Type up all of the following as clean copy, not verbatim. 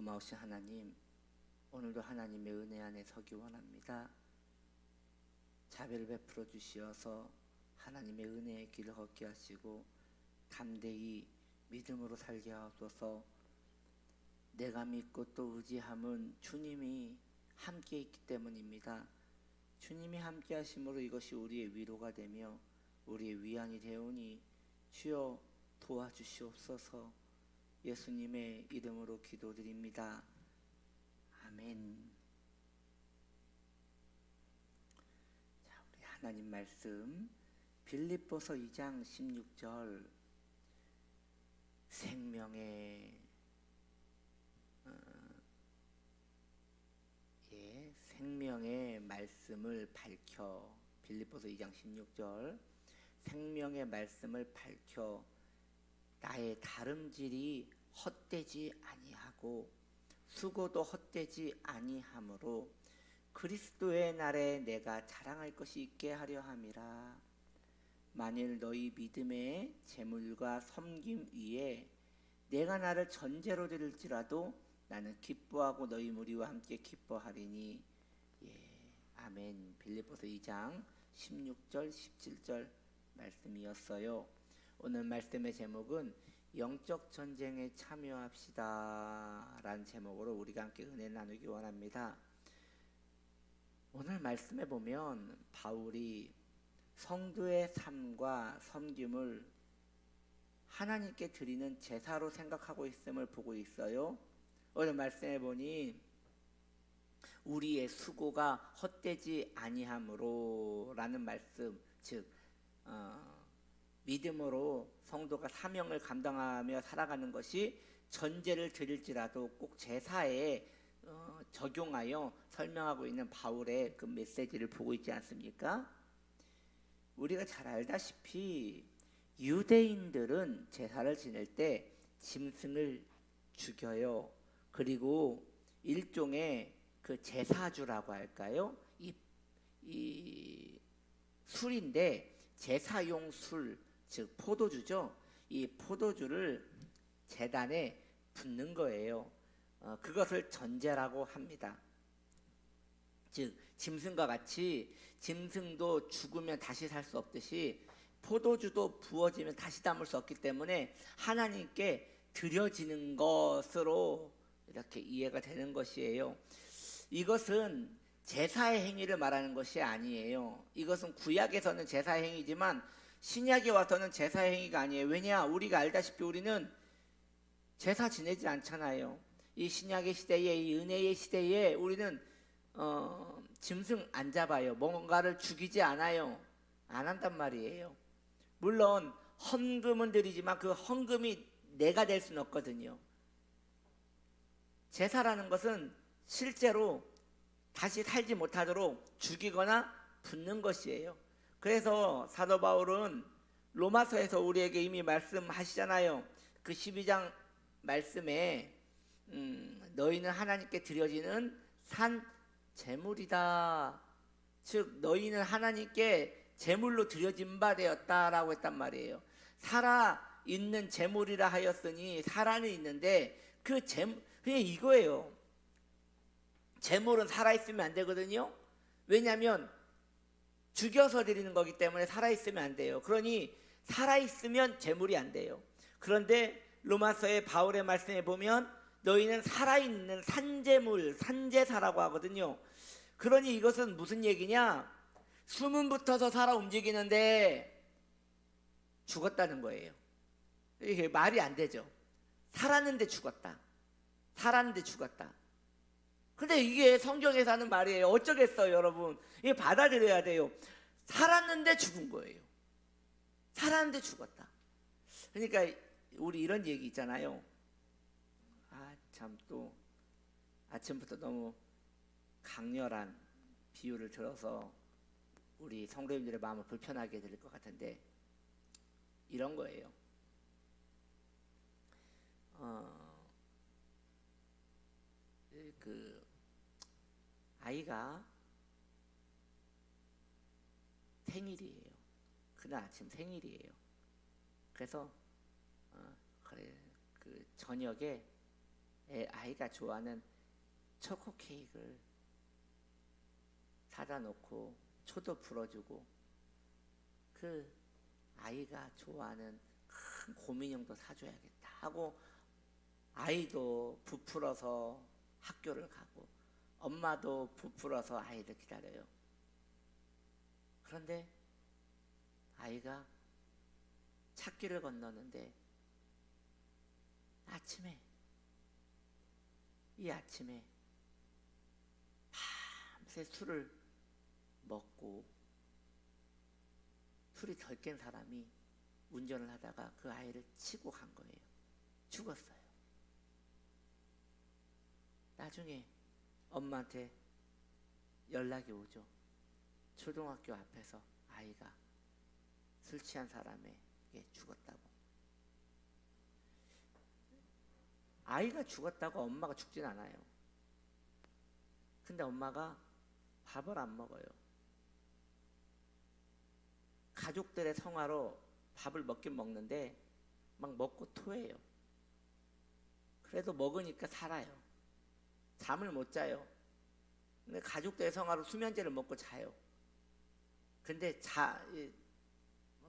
고마우신 하나님, 오늘도 하나님의 은혜 안에 서기 원합니다. 자비를 베풀어 주시어서 하나님의 은혜의 길을 걷게 하시고 담대히 믿음으로 살게 하옵소서. 내가 믿고 또 의지함은 주님이 함께 있기 때문입니다. 주님이 함께 하심으로 이것이 우리의 위로가 되며 우리의 위안이 되오니 주여 도와주시옵소서. 예수님의 이름으로 기도드립니다. 아멘. 자, 우리 하나님 말씀 빌립보서 2장 16절 생명의 말씀을 밝혀, 빌립보서 2장 16절 생명의 말씀을 밝혀 나의 다름질이 헛되지 아니하고 수고도 헛되지 아니하므로 그리스도의 날에 내가 자랑할 것이 있게 하려 함이라. 만일 너희 믿음의 재물과 섬김 위에 내가 나를 전제로 드릴지라도 나는 기뻐하고 너희 무리와 함께 기뻐하리니. 아멘. 빌립보서 2장 16절 17절 말씀이었어요. 오늘 말씀의 제목은 영적 전쟁에 참여합시다 라는 제목으로 우리가 함께 은혜 나누기 원합니다. 오늘 말씀에 보면 바울이 성도의 삶과 섬김을 하나님께 드리는 제사로 생각하고 있음을 보고 있어요. 오늘 말씀에 보니 우리의 수고가 헛되지 아니함으로 라는 말씀, 즉 믿음으로 성도가 사명을 감당하며 살아가는 것이 전제를 드릴지라도 꼭 제사에 적용하여 설명하고 있는 바울의 그 메시지를 보고 있지 않습니까? 우리가 잘 알다시피 유대인들은 제사를 지낼 때 짐승을 죽여요. 그리고 일종의 그 제사주라고 할까요? 이 술인데 제사용 술, 즉 포도주죠. 이 포도주를 제단에 붓는 거예요. 그것을 전제라고 합니다. 즉 짐승과 같이 짐승도 죽으면 다시 살 수 없듯이 포도주도 부어지면 다시 담을 수 없기 때문에 하나님께 드려지는 것으로 이렇게 이해가 되는 것이에요. 이것은 제사의 행위를 말하는 것이 아니에요. 이것은 구약에서는 제사의 행위지만 신약에 와서는 제사의 행위가 아니에요. 왜냐? 우리가 알다시피 우리는 제사 지내지 않잖아요. 이 신약의 시대에, 이 은혜의 시대에 우리는 짐승 안 잡아요. 뭔가를 죽이지 않아요. 안 한단 말이에요. 물론 헌금은 드리지만 그 헌금이 내가 될 수는 없거든요. 제사라는 것은 실제로 다시 살지 못하도록 죽이거나 붓는 것이에요. 그래서 사도 바울은 로마서에서 우리에게 이미 말씀하시잖아요. 그 12장 말씀에 너희는 하나님께 드려지는 산 제물이다. 즉 너희는 하나님께 제물로 드려진 바 되었다라고 했단 말이에요. 살아있는 제물이라 하였으니 살아는 있는데 그 제물, 그냥 이거예요. 제물은 살아있으면 안 되거든요. 왜냐하면 죽여서 드리는 거기 때문에 살아있으면 안 돼요. 그러니 살아있으면 제물이 안 돼요. 그런데 로마서의 바울의 말씀에 보면 너희는 살아있는 산제물, 산제사라고 하거든요. 그러니 이것은 무슨 얘기냐? 숨은 붙어서 살아 움직이는데 죽었다는 거예요. 이게 말이 안 되죠. 살았는데 죽었다. 살았는데 죽었다. 근데 이게 성경에서 하는 말이에요. 어쩌겠어요, 여러분. 이게 받아들여야 돼요. 살았는데 죽은 거예요. 살았는데 죽었다. 그러니까 우리 이런 얘기 있잖아요. 참 또 아침부터 너무 강렬한 비유를 들어서 우리 성도님들의 마음을 불편하게 드릴 것 같은데 이런 거예요. 그 아이가 생일이에요. 그날 아침 그래서 그래 그 저녁에 아이가 좋아하는 초코 케이크를 사다 놓고 초도 불어주고 그 아이가 좋아하는 큰 곰인형도 사줘야겠다 하고 아이도 부풀어서 학교를 가고 엄마도 부풀어서 아이를 기다려요. 그런데 아이가 찾길을 건너는데 이 아침에 밤새 술을 먹고 술이 덜 깬 사람이 운전을 하다가 그 아이를 치고 간 거예요. 죽었어요. 나중에 엄마한테 연락이 오죠. 초등학교 앞에서 아이가 술 취한 사람에게 죽었다고. 아이가 죽었다고 엄마가 죽진 않아요. 근데 엄마가 밥을 안 먹어요. 가족들의 성화로 밥을 먹긴 먹는데 막 먹고 토해요. 그래도 먹으니까 살아요. 잠을 못 자요. 근데 가족들의 성화로 수면제를 먹고 자요. 근데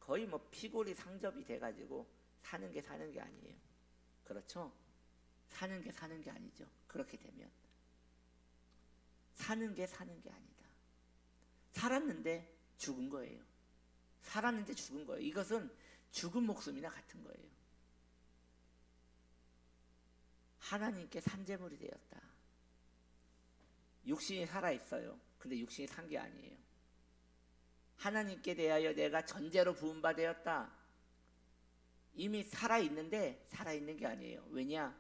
거의 뭐 피골이 상접이 돼가지고 사는 게 아니에요. 그렇죠? 사는 게 아니죠. 그렇게 되면 사는 게 아니다. 살았는데 죽은 거예요. 살았는데 죽은 거예요. 이것은 죽은 목숨이나 같은 거예요. 하나님께 산재물이 되었다. 육신이 살아있어요. 근데 육신이 산 게 아니에요. 하나님께 대하여 내가 전제로 부음바 되었다. 이미 살아있는데 살아있는 게 아니에요. 왜냐?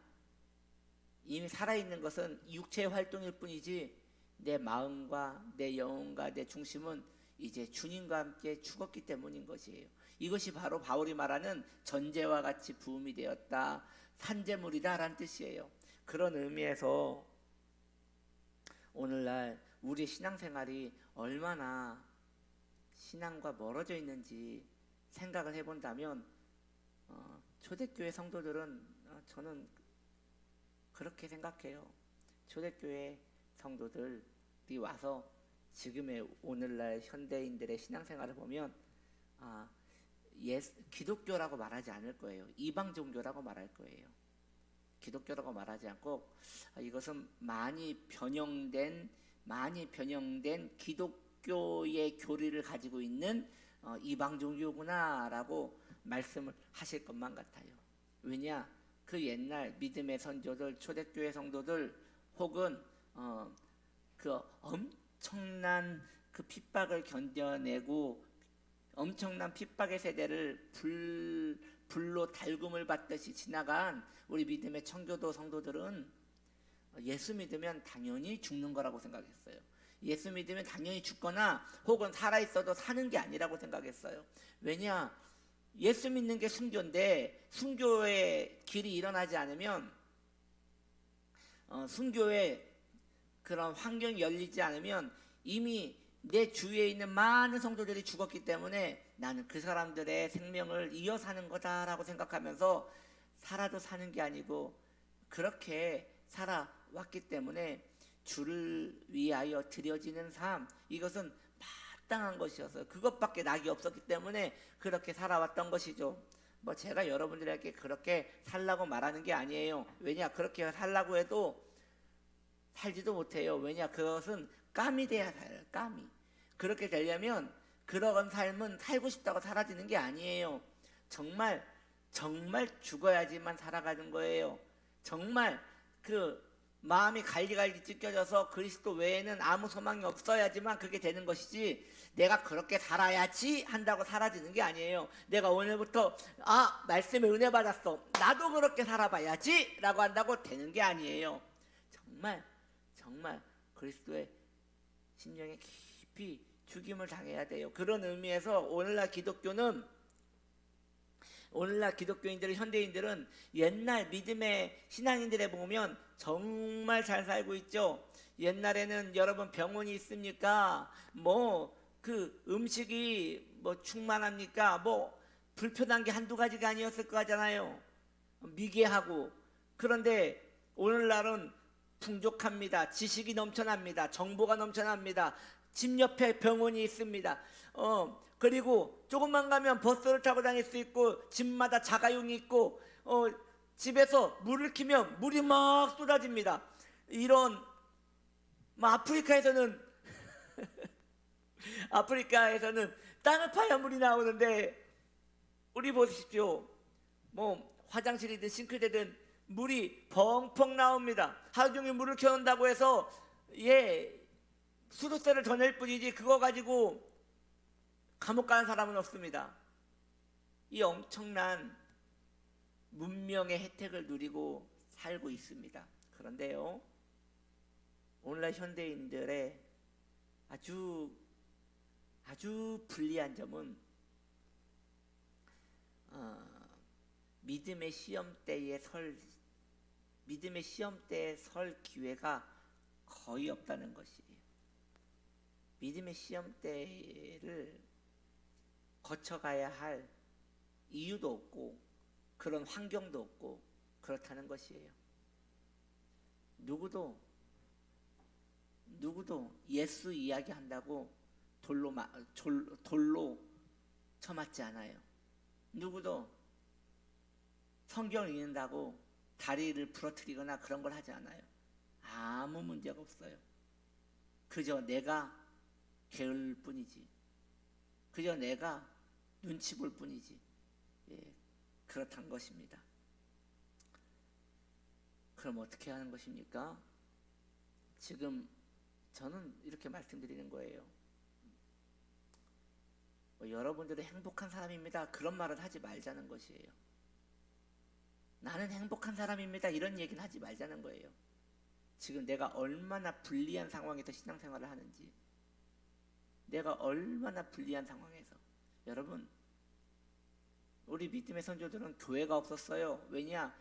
이미 살아있는 것은 육체의 활동일 뿐이지 내 마음과 내 영혼과 내 중심은 이제 주님과 함께 죽었기 때문인 것이에요. 이것이 바로 바울이 말하는 전제와 같이 부음이 되었다. 산재물이다 라는 뜻이에요. 그런 의미에서 오늘날 우리 신앙생활이 얼마나 신앙과 멀어져 있는지 생각을 해본다면 초대교회 성도들은 저는 그렇게 생각해요. 초대교회 성도들이 와서 지금의 오늘날 현대인들의 신앙생활을 보면 기독교라고 말하지 않을 거예요. 이방 종교라고 말할 거예요. 기독교라고 말하지 않고 이것은 많이 변형된 기독교의 교리를 가지고 있는 이방 종교구나라고 말씀을 하실 것만 같아요. 왜냐? 그 옛날 믿음의 선조들, 초대교회 성도들 혹은 그 엄청난 그 핍박을 견뎌내고 엄청난 핍박의 세대를 불로 달굼을 받듯이 지나간 우리 믿음의 청교도 성도들은 예수 믿으면 당연히 죽는 거라고 생각했어요. 예수 믿으면 당연히 죽거나 혹은 살아있어도 사는 게 아니라고 생각했어요. 왜냐? 예수 믿는 게 순교인데 순교의 길이 일어나지 않으면 순교의 그런 환경이 열리지 않으면 이미 내 주위에 있는 많은 성도들이 죽었기 때문에 나는 그 사람들의 생명을 이어 사는 거다라고 생각하면서 살아도 사는 게 아니고 그렇게 살아왔기 때문에 주를 위하여 드려지는 삶, 이것은 마땅한 것이어서 그것밖에 낙이 없었기 때문에 그렇게 살아왔던 것이죠. 뭐 제가 여러분들에게 그렇게 살라고 말하는 게 아니에요. 왜냐? 그렇게 살라고 해도 살지도 못해요. 왜냐? 그것은 깜이 돼야 살아요. 깜이. 그렇게 되려면 그런 삶은 살고 싶다고 사라지는 게 아니에요. 정말 죽어야지만 살아가는 거예요. 정말 그 마음이 갈리갈리 찢겨져서 그리스도 외에는 아무 소망이 없어야지만 그게 되는 것이지 내가 그렇게 살아야지 한다고 사라지는 게 아니에요. 내가 오늘부터 말씀에 은혜 받았어, 나도 그렇게 살아봐야지 라고 한다고 되는 게 아니에요. 정말 그리스도의 심령에 깊이 죽임을 당해야 돼요. 그런 의미에서 오늘날 기독교인들은, 현대인들은 옛날 믿음의 신앙인들에 보면 정말 잘 살고 있죠. 옛날에는 여러분 병원이 있습니까? 뭐 그 음식이 뭐 충만합니까? 뭐 불편한 게 한두 가지가 아니었을 거잖아요. 미개하고. 그런데 오늘날은 풍족합니다. 지식이 넘쳐납니다. 정보가 넘쳐납니다. 집 옆에 병원이 있습니다. 그리고 조금만 가면 버스를 타고 다닐 수 있고, 집마다 자가용이 있고, 집에서 물을 키면 물이 막 쏟아집니다. 이런 아프리카에서는 아프리카에서는 땅을 파야 물이 나오는데, 우리 보십시오. 화장실이든 싱크대든 물이 펑펑 나옵니다. 하루 종일 물을 켜놓는다고 해서 수도세를 더 낼 뿐이지 그거 가지고 감옥 가는 사람은 없습니다. 이 엄청난 문명의 혜택을 누리고 살고 있습니다. 그런데요, 오늘날 현대인들의 아주 불리한 점은 믿음의 시험대에 설 기회가 거의 없다는 것이에요. 믿음의 시험대를 거쳐가야 할 이유도 없고 그런 환경도 없고 그렇다는 것이에요. 누구도 예수 이야기한다고 돌로 쳐맞지 않아요. 누구도 성경을 읽는다고 다리를 부러뜨리거나 그런 걸 하지 않아요. 아무 문제가 없어요. 그저 내가 게을릴 뿐이지, 그저 내가 눈치 볼 뿐이지. 그렇다는 것입니다. 그럼 어떻게 하는 것입니까? 지금 저는 이렇게 말씀드리는 거예요. 여러분들은 행복한 사람입니다, 그런 말을 하지 말자는 것이에요. 나는 행복한 사람입니다, 이런 얘기는 하지 말자는 거예요. 지금 내가 얼마나 불리한 상황에서 신앙생활을 하는지, 내가 얼마나 불리한 상황에서. 여러분, 우리 믿음의 선조들은 교회가 없었어요. 왜냐?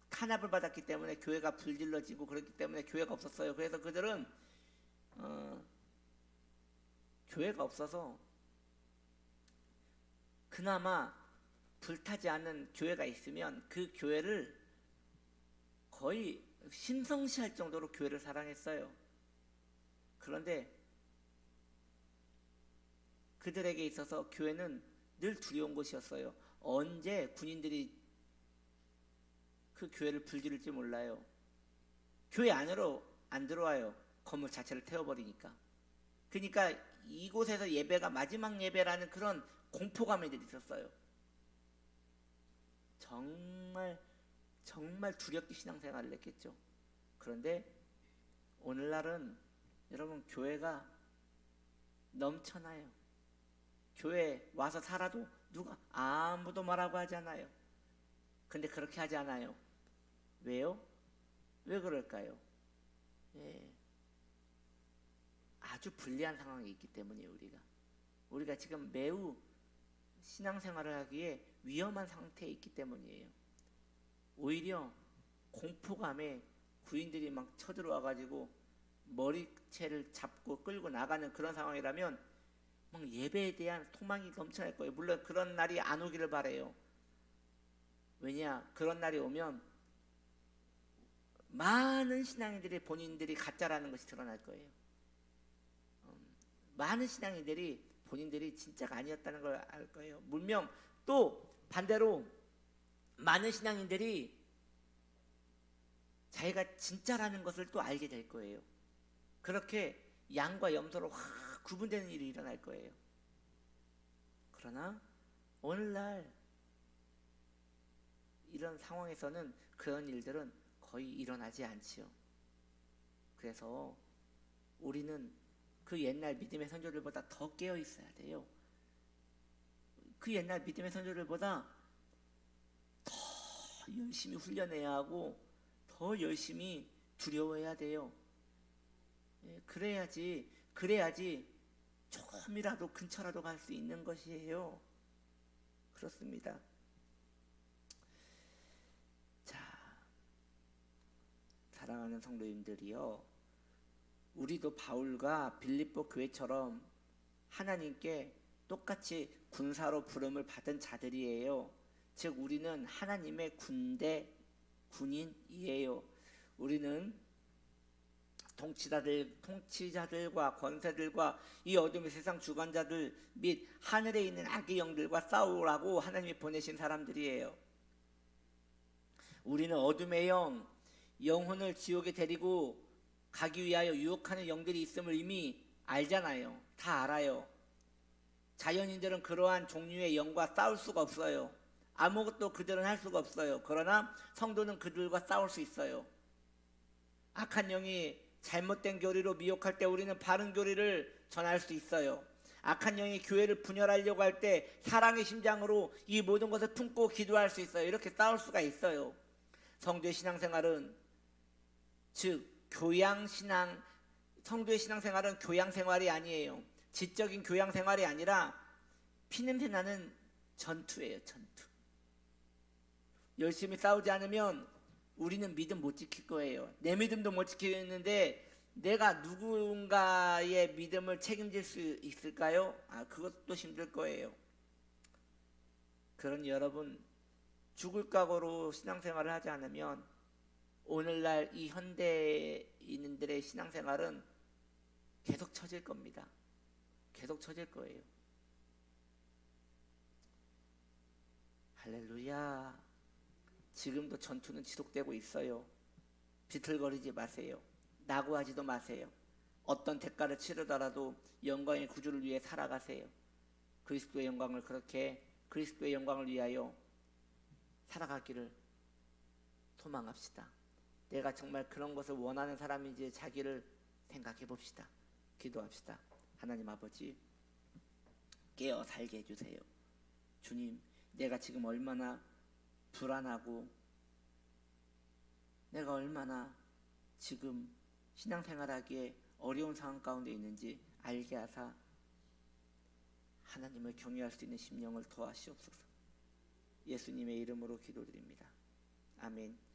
탄압을 받았기 때문에 교회가 불질러지고 그렇기 때문에 교회가 없었어요. 그래서 그들은 교회가 없어서 그나마 불타지 않는 교회가 있으면 그 교회를 거의 신성시할 정도로 교회를 사랑했어요. 그런데 그들에게 있어서 교회는 늘 두려운 곳이었어요. 언제 군인들이 그 교회를 불지를지 몰라요. 교회 안으로 안 들어와요. 건물 자체를 태워버리니까. 그러니까 이곳에서 예배가 마지막 예배라는 그런 공포감이 있었어요. 정말 두렵게 신앙생활을 했겠죠. 그런데 오늘날은 여러분, 교회가 넘쳐나요. 교회 와서 살아도 누가 아무도 뭐라고 하지 않아요. 근데 그렇게 하지 않아요. 왜요? 왜 그럴까요? 아주 불리한 상황에 있기 때문이에요. 우리가 지금 매우 신앙생활을 하기에 위험한 상태에 있기 때문이에요. 오히려 공포감에 구인들이 막 쳐들어와가지고 머리채를 잡고 끌고 나가는 그런 상황이라면 막 예배에 대한 소망이 넘쳐날 거예요. 물론 그런 날이 안 오기를 바라요. 왜냐? 그런 날이 오면 많은 신앙인들이 본인들이 가짜라는 것이 드러날 거예요. 많은 신앙인들이 본인들이 진짜가 아니었다는 걸 알 거예요. 물론 또 반대로 많은 신앙인들이 자기가 진짜라는 것을 또 알게 될 거예요. 그렇게 양과 염소로 확 구분되는 일이 일어날 거예요. 그러나 오늘날 이런 상황에서는 그런 일들은 거의 일어나지 않지요. 그래서 우리는 그 옛날 믿음의 선조들보다 더 깨어 있어야 돼요. 그 옛날 믿음의 선조들보다 더 열심히 훈련해야 하고 더 열심히 두려워해야 돼요. 그래야지 조금이라도 근처라도 갈 수 있는 것이에요. 그렇습니다. 자, 사랑하는 성도님들이요, 우리도 바울과 빌립보 교회처럼 하나님께 똑같이 군사로 부름을 받은 자들이에요. 즉 우리는 하나님의 군인이에요. 우리는 통치자들과 권세들과 이 어둠의 세상 주관자들 및 하늘에 있는 악의 영들과 싸우라고 하나님이 보내신 사람들이에요. 우리는 어둠의 영혼을 지옥에 데리고 가기 위하여 유혹하는 영들이 있음을 이미 알잖아요. 다 알아요. 자연인들은 그러한 종류의 영과 싸울 수가 없어요. 아무것도 그들은 할 수가 없어요. 그러나 성도는 그들과 싸울 수 있어요. 악한 영이 잘못된 교리로 미혹할 때 우리는 바른 교리를 전할 수 있어요. 악한 영이 교회를 분열하려고 할 때 사랑의 심장으로 이 모든 것을 품고 기도할 수 있어요. 이렇게 싸울 수가 있어요. 성도의 신앙생활은 즉 교양신앙, 성도의 신앙생활은 교양생활이 아니에요. 지적인 교양생활이 아니라 피냄새 나는 전투예요. 전투. 열심히 싸우지 않으면 우리는 믿음 못 지킬 거예요. 내 믿음도 못 지키는데 내가 누군가의 믿음을 책임질 수 있을까요? 그것도 힘들 거예요. 그런 여러분, 죽을 각오로 신앙생활을 하지 않으면 오늘날 이 현대인들의 신앙생활은 계속 처질 겁니다. 계속 처질 거예요. 할렐루야. 지금도 전투는 지속되고 있어요. 비틀거리지 마세요. 낙오하지도 마세요. 어떤 대가를 치르더라도 영광의 구주를 위해 살아가세요. 그리스도의 영광을 그렇게 그리스도의 영광을 위하여 살아가기를 소망합시다. 내가 정말 그런 것을 원하는 사람인지 자기를 생각해 봅시다. 기도합시다. 하나님 아버지, 깨어 살게 해주세요. 주님, 내가 지금 얼마나 불안하고 내가 얼마나 지금 신앙생활하기에 어려운 상황 가운데 있는지 알게 하사 하나님을 경외할 수 있는 심령을 더하시옵소서. 예수님의 이름으로 기도드립니다. 아멘.